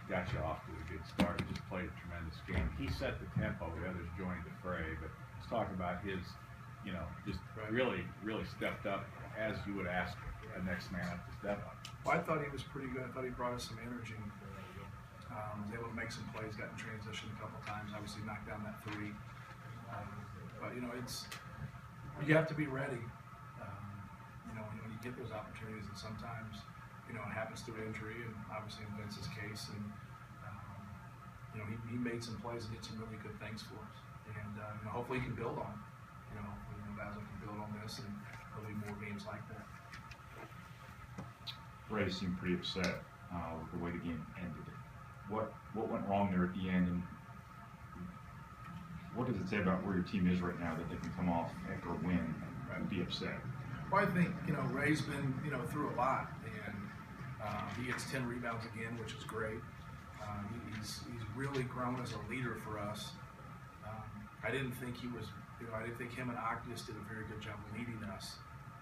got you off to a good start. He just played a tremendous game. He set the tempo. The others joined the fray. But let's talk about his, just really, really stepped up as you would ask a next man up to step up. Well, I thought he was pretty good. I thought he brought us some energy. Was able to make some plays, got in transition a couple times. Obviously, knocked down that three. But you have to be ready. When you get those opportunities, and sometimes it happens through injury, and obviously in Vince's case, and he made some plays and did some really good things for us. And hopefully he can build on it. Hopefully Basil can build on this, and there'll be more games like that. Ray seemed pretty upset with the way the game ended. What went wrong there at the end, and what does it say about where your team is right now that they can come off after a win and be upset? Well, I think Ray's been through a lot, and he gets 10 rebounds again, which is great. He's really grown as a leader for us. I didn't think he was. I didn't think him and Octus did a very good job leading us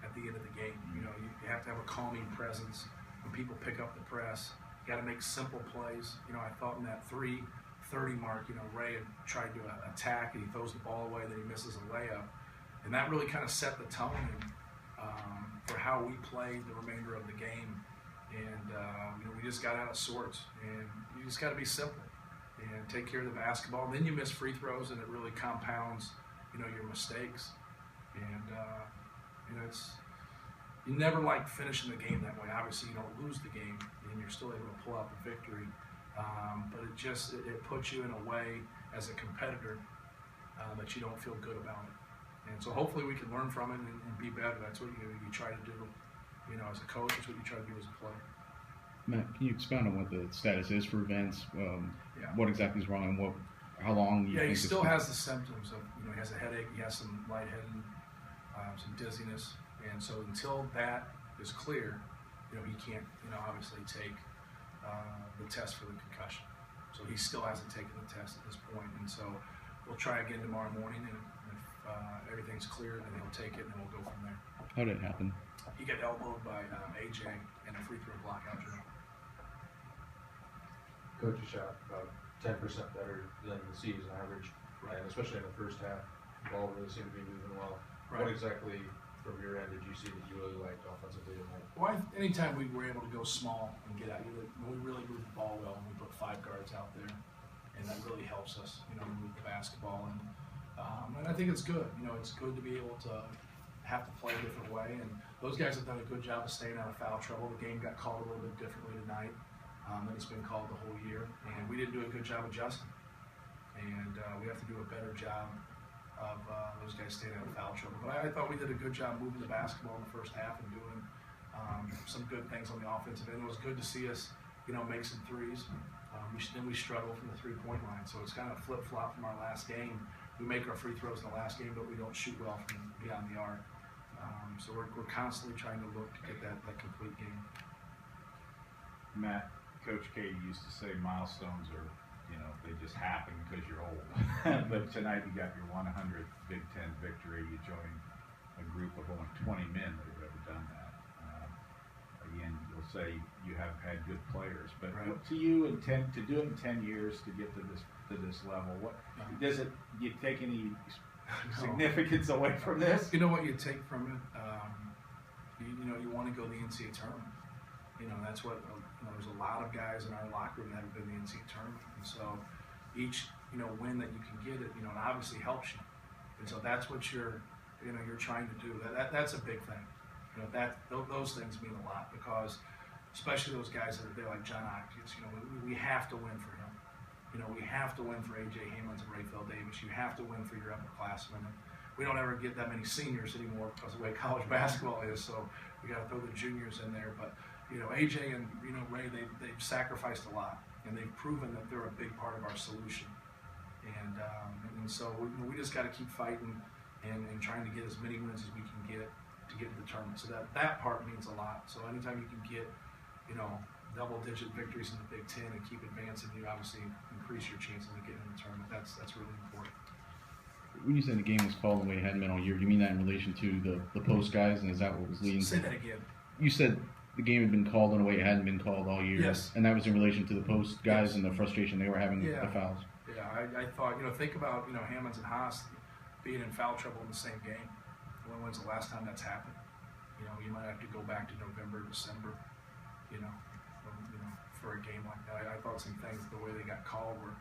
at the end of the game. You have to have a calming presence when people pick up the press. You got to make simple plays. I thought in that 3:30 mark, Ray had tried to attack and he throws the ball away, then he misses a layup, and that really kind of set the tone for how we played the remainder of the game. And we just got out of sorts, and you just got to be simple and take care of the basketball. And then you miss free throws, and it really compounds your mistakes. And you never like finishing the game that way. Obviously, you don't lose the game, and you're still able to pull out the victory. But it puts you in a way as a competitor that you don't feel good about it. And so hopefully we can learn from it and be better. That's what you try to do. As a coach, that's what you try to do as a player. Matt, can you expound on what the status is for Vince? Yeah. What exactly is wrong, and how long you think he still has the symptoms of, he has a headache, he has some lightheaded, some dizziness, and so until that is clear, he can't, obviously take the test for the concussion. So he still hasn't taken the test at this point, and so we'll try again tomorrow morning, and if everything's clear, then he'll take it, and then we'll go from there. How did it happen? He got elbowed by AJ in a free throw blockout drill. Coach, you shot about 10% better than the season average, and especially in the first half. The ball really seemed to be moving well. Right. What exactly from your end did you see that you really liked offensively tonight? Well, anytime we were able to go small and get out, we really moved the ball well, and we put 5 guards out there, and that really helps us, move the basketball. And I think it's good. It's good to be able to have to play a different way, and those guys have done a good job of staying out of foul trouble. The game got called a little bit differently tonight than it's been called the whole year, and we didn't do a good job adjusting. And we have to do a better job of those guys staying out of foul trouble. But I thought we did a good job moving the basketball in the first half and doing some good things on the offensive end. It was good to see us, make some threes. Then we struggled from the three-point line, so it's kind of flip-flop from our last game. We make our free throws in the last game, but we don't shoot well from beyond the arc. So we're constantly trying to look to get that complete game. Matt, Coach K used to say milestones are, they just happen because you're old. But tonight you got your 100th Big Ten victory. You joined a group of only 20 men that have ever done that. Again, you'll say you have had good players, but what to you to do it in 10 years to get to this level, what does it? Do you take any significance away from this? You know what you take from it? You want to go to the NCAA tournament. That's what there's a lot of guys in our locker room that have been in the NCAA tournament, and so each win that you can get it, it obviously helps you, and so that's what you're trying to do. That's a big thing. Those things mean a lot, because especially those guys that are there like John Octus, we have to win for him. We have to win for AJ Hammonds and Rayfield Davis. You have to win for your upperclassmen. And we don't ever get that many seniors anymore because of the way college basketball is, so we got to throw the juniors in there. But AJ and Ray, they've sacrificed a lot, and they've proven that they're a big part of our solution. And so we just got to keep fighting and trying to get as many wins as we can get to get to the tournament. So that part means a lot. So anytime you can get double-digit victories in the Big Ten and keep advancing, you obviously increase your chances of getting in the tournament. That's really important. When you said the game was called the way it hadn't been all year, do you mean that in relation to the post guys, and is that what was leading? Say that again. You said the game had been called in a way it hadn't been called all year. Yes. And that was in relation to the post guys Yes. and the frustration they were having with Yeah. the fouls. Yeah, I thought, think about, Hammonds and Haas being in foul trouble in the same game. When's the last time that's happened? You might have to go back to November, December, for a game like that. I thought some things, the way they got called were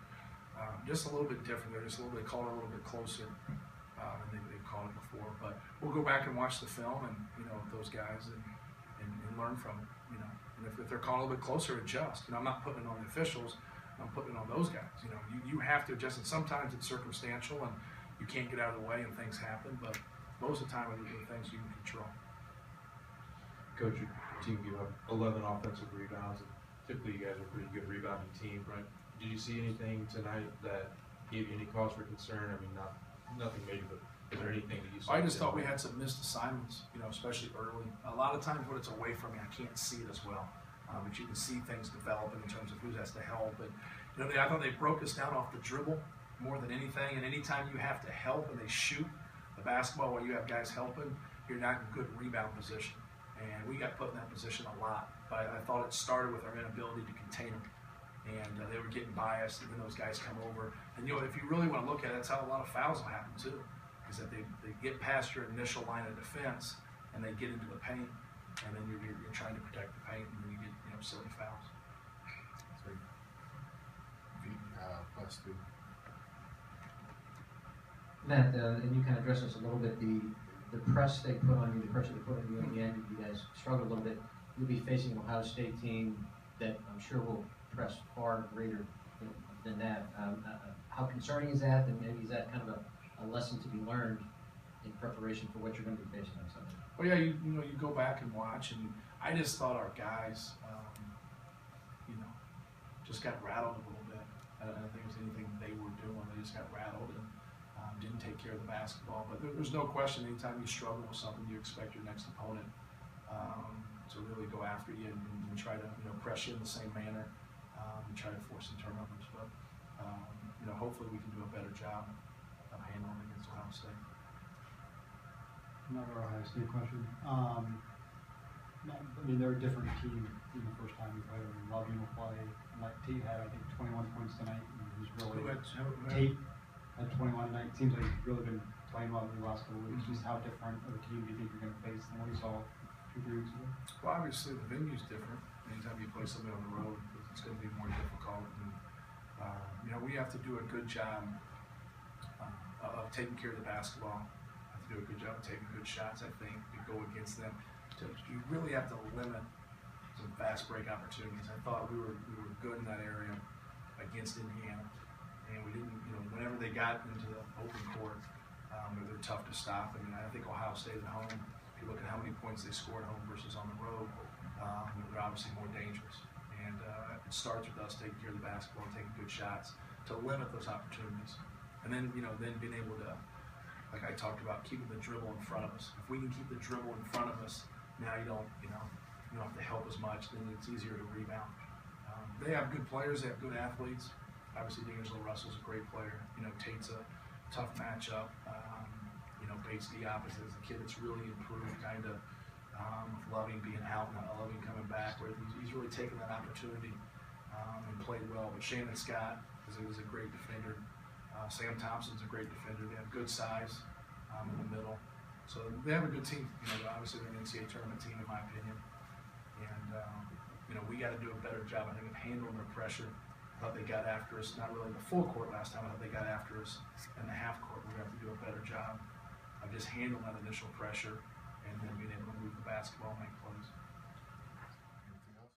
just a little bit different. They're just a little bit called a little bit closer than they've called it before. But we'll go back and watch the film and, those guys and learn from it, And if they're called a little bit closer, adjust. I'm not putting it on the officials. I'm putting it on those guys. You have to adjust, and sometimes it's circumstantial and you can't get out of the way and things happen, but most of the time they're things you can control. Coach, your team gave up 11 offensive rebounds, and typically you guys are a pretty good rebounding team, right? Did you see anything tonight that gave you any cause for concern? I mean, nothing major, but is there anything that you saw? I just thought we had some missed assignments, especially early. A lot of times when it's away from me, I can't see it as well. But you can see things developing in terms of who has to help. And I thought they broke us down off the dribble more than anything. And anytime you have to help and they shoot the basketball while you have guys helping, you're not in good rebound position. And we got put in that position a lot. But I thought it started with our inability to contain them. And they were getting biased, and then those guys come over. And if you really want to look at it, that's how a lot of fouls will happen too. Is that they get past your initial line of defense and they get into the paint, and then you're trying to protect the paint, and then you get silly fouls. Plus two. Matt, and you kind of addressed this a little bit, the press they put on you, the pressure they put on you at the end, you guys struggled a little bit. You'll be facing an Ohio State team that I'm sure will press far greater than that. How concerning is that, and maybe is that kind of a lesson to be learned in preparation for what you're going to be facing on Sunday? Well, yeah, you go back and watch, and I just thought our guys, just got rattled a little bit. I don't think it was anything they were doing. They just got rattled and didn't take care of the basketball. But there's no question, anytime you struggle with something, you expect your next opponent to really go after you and try to press you in the same manner and try to force some turnovers. But hopefully we can do a better job of handling it against Ohio State. Another Ohio State question. They're a different team than the first time we played them. Loving will play. Like Tate had, I think, 21 points tonight. And he's really Tate had 21 tonight. It seems like he's really been playing well in the last couple of weeks. Just how different of a team do you think you're going to face than what you saw 2-3 weeks ago? Well, obviously the venue's different. Anytime you play somebody on the road, it's going to be more difficult. And we have to do a good job of taking care of the basketball. Have to do a good job of taking good shots. I think to go against them. You really have to limit some fast break opportunities. I thought we were good in that area against Indiana, and we didn't. Whenever they got into the open court, they're tough to stop. I think Ohio State at home. If you look at how many points they scored at home versus on the road, they're obviously more dangerous. And it starts with us taking care of the basketball and taking good shots to limit those opportunities. And then then being able to, like I talked about, keeping the dribble in front of us. If we can keep the dribble in front of us, now you don't have to help as much. Then it's easier to rebound. They have good players. They have good athletes. Obviously, D'Angelo Russell's a great player. Tate's a tough matchup. Bates Diop is a kid that's really improved, kind of with Loving being out and Loving coming back, where he's really taken that opportunity and played well. But Shannon Scott is a great defender. Sam Thompson's a great defender. They have good size in the middle. So they have a good team. Obviously they're an NCAA tournament team in my opinion. And we got to do a better job, I think, of handling their pressure. I thought they got after us, not really in the full court last time. I thought they got after us in the half court. We're going to have to do a better job of just handling that initial pressure and then being able to move the basketball and make plays.